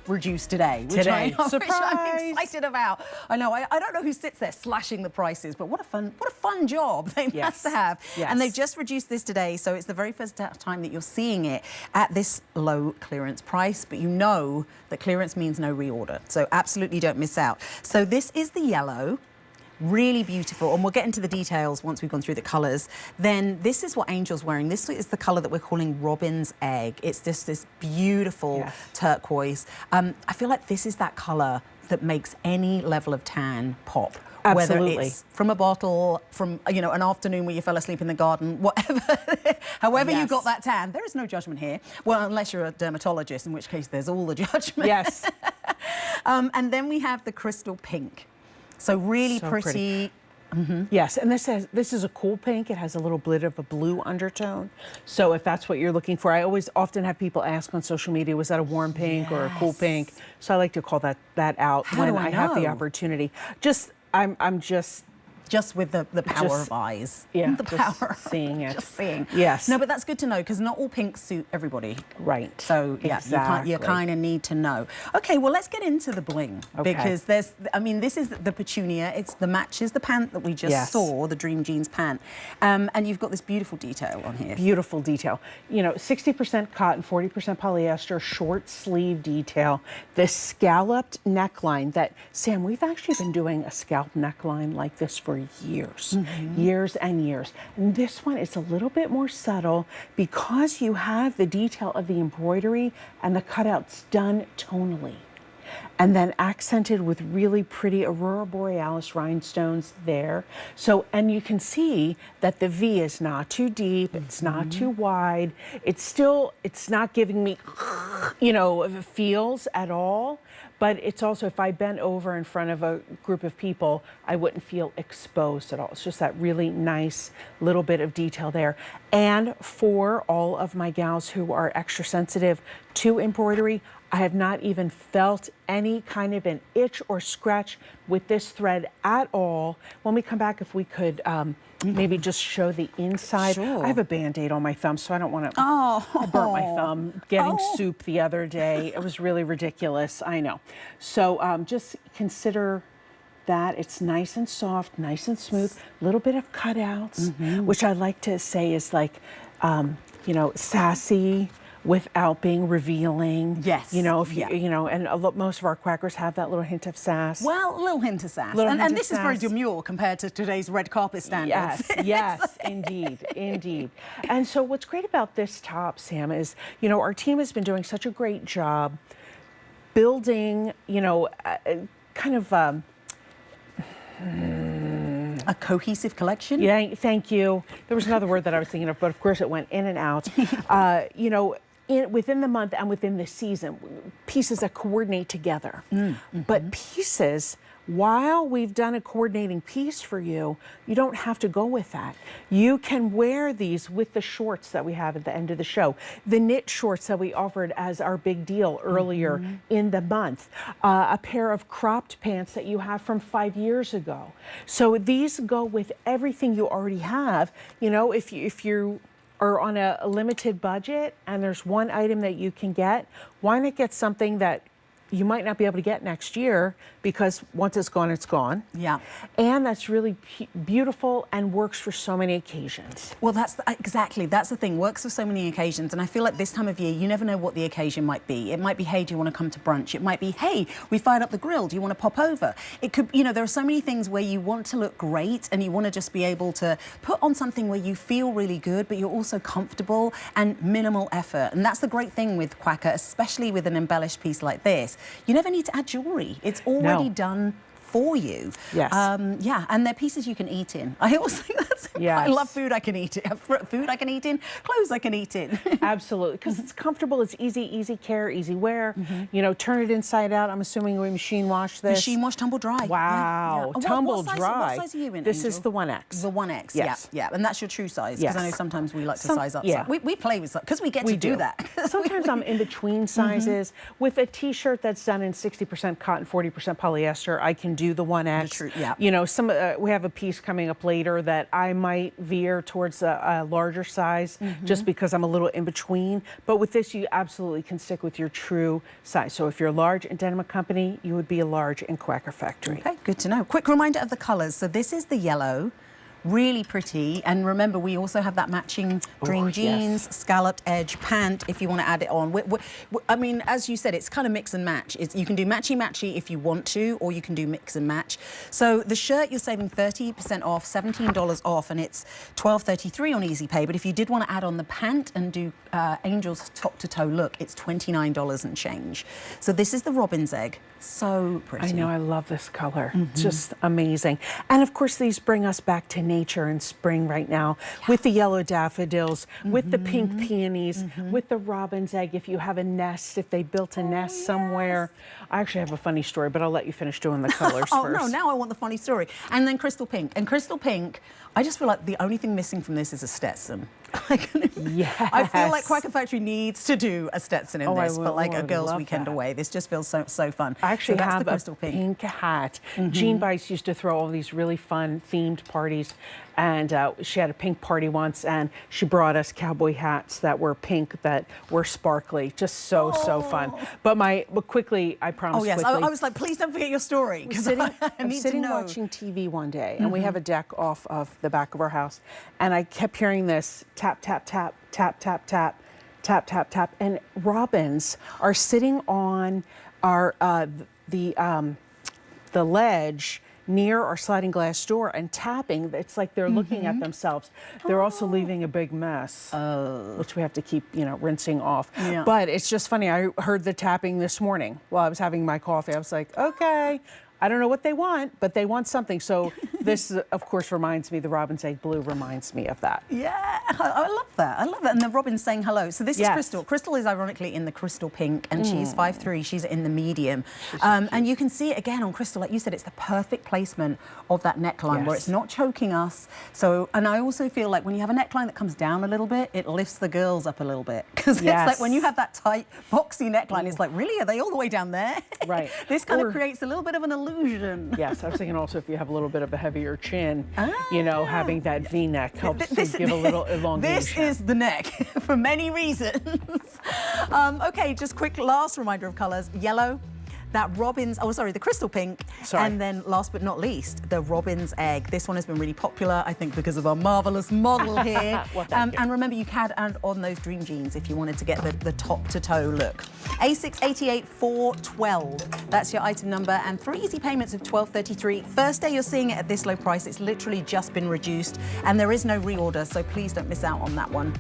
reduced today. Which I'm excited about. I know. I don't know who sits there slashing the prices, but what a fun job they must have. And they've just reduced this today, so it's the very first time that you're seeing it at this low clearance price. But you know that clearance means no reorder, so absolutely don't miss out. So this is the yellow. Really beautiful, and we'll get into the details once we've gone through the colours. Then this is what Angel's wearing. This is the colour that we're calling Robin's Egg. It's just this beautiful turquoise. I feel like this is that colour that makes any level of tan pop. Absolutely. Whether it's from a bottle, from an afternoon where you fell asleep in the garden, whatever, however you got that tan, there is no judgment here. Well, unless you're a dermatologist, in which case there's all the judgment. Yes. And then we have the crystal pink. So really pretty. Yes, and this is a cool pink. It has a little bit of a blue undertone. So if that's what you're looking for, I often have people ask on social media, was that a warm pink or a cool pink? So I like to call that out when I have the opportunity. I'm just with the power of eyes. Yeah, the power. Seeing it. Just seeing. Yes. No, but that's good to know, because not all pinks suit everybody. Right. So, yeah, you kind of need to know. Okay, well, let's get into the bling. Okay. Because this is the Petunia. Matches the pant that we just saw, the Dream Jeans pant. And you've got this beautiful detail on here. Beautiful detail. 60% cotton, 40% polyester, short sleeve detail. This scalloped neckline that, Sam, we've actually been doing a scallop neckline like this for years, years and years. And this one is a little bit more subtle because you have the detail of the embroidery and the cutouts done tonally. And then accented with really pretty Aurora Borealis rhinestones there. So, and you can see that the V is not too deep, it's not too wide. It's not giving me, feels at all. But it's also, if I bent over in front of a group of people, I wouldn't feel exposed at all. It's just that really nice little bit of detail there. And for all of my gals who are extra sensitive to embroidery, I have not even felt any kind of an itch or scratch with this thread at all. When we come back, if we could maybe just show the inside. Sure. I have a Band-Aid on my thumb, so I don't want to. Oh. I burnt my thumb getting soup the other day. It was really ridiculous, I know. So just consider that. It's nice and soft, nice and smooth, a little bit of cutouts, which I like to say is like, sassy, without being revealing. Yes. If you, and most of our quackers have that little hint of sass. Well, a little hint of sass. And this is very demure compared to today's red carpet standards. Yes, yes, indeed, indeed. And so what's great about this top, Sam, is, our team has been doing such a great job building, kind of a cohesive collection? Yeah, thank you. There was another word that I was thinking of, but of course it went in and out. Within the month and within the season, pieces that coordinate together. But pieces, while we've done a coordinating piece for you, you don't have to go with that. You can wear these with the shorts that we have at the end of the show, the knit shorts that we offered as our big deal earlier in the month, a pair of cropped pants that you have from 5 years ago. So these go with everything you already have. If you are on a limited budget and there's one item that you can get, why not get something that you might not be able to get next year, because once it's gone, it's gone. Yeah. And that's really beautiful and works for so many occasions. Well, that's the thing, works for so many occasions. And I feel like this time of year, you never know what the occasion might be. It might be, hey, do you want to come to brunch? It might be, hey, we fired up the grill. Do you want to pop over? It could, there are so many things where you want to look great and you want to just be able to put on something where you feel really good, but you're also comfortable and minimal effort. And that's the great thing with Quacker, especially with an embellished piece like this. You never need to add jewelry. It's already done for you. Yes. Yeah, and they're pieces you can eat in. I always think that's I love food I can eat in. Food I can eat in, clothes I can eat in. Absolutely, because it's comfortable, it's easy care, easy wear. Turn it inside out. I'm assuming we machine wash this. Machine wash, tumble dry. Wow, yeah. Tumble dry. What size are you in, This Angel? is the 1X. The 1X, yes. Yeah. And that's your true size, because I know sometimes we like to size up. Yeah. So we play with, because we get to do that. Sometimes I'm in between sizes. With a t-shirt that's done in 60% cotton, 40% polyester, I can do the 1X. Yeah. You know, we have a piece coming up later that I might veer towards a larger size just because I'm a little in between. But with this, you absolutely can stick with your true size. So if you're large in Denim & Company, you would be a large in Quacker Factory. Okay, good to know. Quick reminder of the colors. So this is the yellow. Really pretty, and remember we also have that matching green jeans, scalloped edge pant if you want to add it on. I mean, as you said, it's kind of mix and match. You can do matchy-matchy if you want to, or you can do mix and match. So the shirt you're saving 30% off, $17 off, and it's $12.33 on Easy Pay. But if you did want to add on the pant and do Angel's top-to-toe look, it's $29 and change. So this is the robin's egg. So pretty. I know, I love this color. Just amazing. And of course, these bring us back to nature and spring right now with the yellow daffodils, with the pink peonies, with the robin's egg. If you have a nest, if they built a nest somewhere. I actually have a funny story, but I'll let you finish doing the colors first. No, now I want the funny story. And then crystal pink. And crystal pink, I just feel like the only thing missing from this is a Stetson. Yes. I feel like Quacker Factory needs to do a Stetson in this for like a girls' weekend away. This just feels so fun. I actually have a pink hat. Jean Bice used to throw all these really fun themed parties, and she had a pink party once, and she brought us cowboy hats that were pink, that were sparkly. Just so fun. But quickly, I promise. Oh yes, quickly, I was like, please don't forget your story, because I'm sitting watching TV one day, and we have a deck off of the back of our house, and I kept hearing this tap, tap, tap, tap, tap, tap, tap, tap, tap, and robins are sitting on our the ledge near our sliding glass door and tapping. It's like they're looking at themselves. They're also leaving a big mess, which we have to keep, rinsing off. Yeah. But it's just funny. I heard the tapping this morning while I was having my coffee. I was like, okay. I don't know what they want, but they want something. So this, of course, reminds me, the robin's egg blue reminds me of that. Yeah, I love that. I love that. And the robin's saying hello. So this is Crystal. Crystal is ironically in the crystal pink, and she's 5'3". She's in the medium. And you can see it again on Crystal. Like you said, it's the perfect placement of that neckline where it's not choking us. So, and I also feel like when you have a neckline that comes down a little bit, it lifts the girls up a little bit. Because it's like when you have that tight, boxy neckline, it's like, really? Are they all the way down there? Right. This kind of creates a little bit of an illusion. Yes, I was thinking also if you have a little bit of a heavier chin, having that V-neck helps to give a little elongation. This is the neck for many reasons. Okay, just quick last reminder of colors. Yellow, that robin's, the crystal pink, and then last but not least, the robin's egg. This one has been really popular, I think, because of our marvelous model here. And remember, you can add on those dream jeans if you wanted to get the top to toe look. A688412, that's your item number, and 3 easy payments of $12.33. First day you're seeing it at this low price. It's literally just been reduced, and there is no reorder, so please don't miss out on that one.